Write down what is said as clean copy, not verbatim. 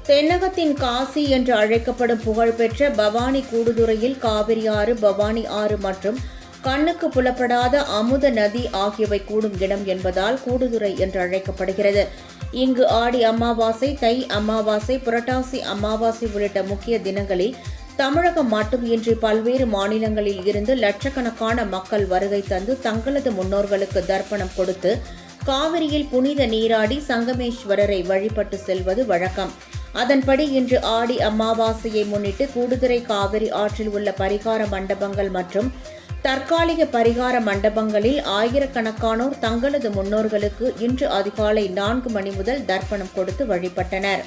தென்னகத்தின் காசி என்று அழைக்கப்படும் புகழ்பெற்ற பவானி கூடுதுறையில் காவிரி ஆறு, பவானி ஆறு மற்றும் கண்ணுக்கு புலப்படாத அமுத நதி ஆகியவை கூடும் இடம் என்பதால் கூடுதுறை என்று அழைக்கப்படுகிறது. இங்கு ஆடி அமாவாசை, தை அமாவாசை, புரட்டாசி அமாவாசை உள்ளிட்ட முக்கிய தினங்களில் தமிழகம் மட்டுமின்றி பல்வேறு மாநிலங்களில் இருந்து லட்சக்கணக்கான மக்கள் வருகை தந்து தங்களது முன்னோர்களுக்கு தர்ப்பணம் கொடுத்து காவிரியில் புனித நீராடி சங்கமேஸ்வரரை வழிபட்டு செல்வது வழக்கம். அதன்படி இன்று ஆடி அமாவாசையை முன்னிட்டு கூடுதுறை காவிரி ஆற்றில் உள்ள பரிகார மண்டபங்கள் மற்றும் தற்காலிக பரிகார மண்டபங்களில் ஆயிரக்கணக்கானோர் தங்களது முன்னோர்களுக்கு இன்று அதிகாலை 4 மணி முதல் தர்ப்பணம் கொடுத்து வழிபட்டனர்.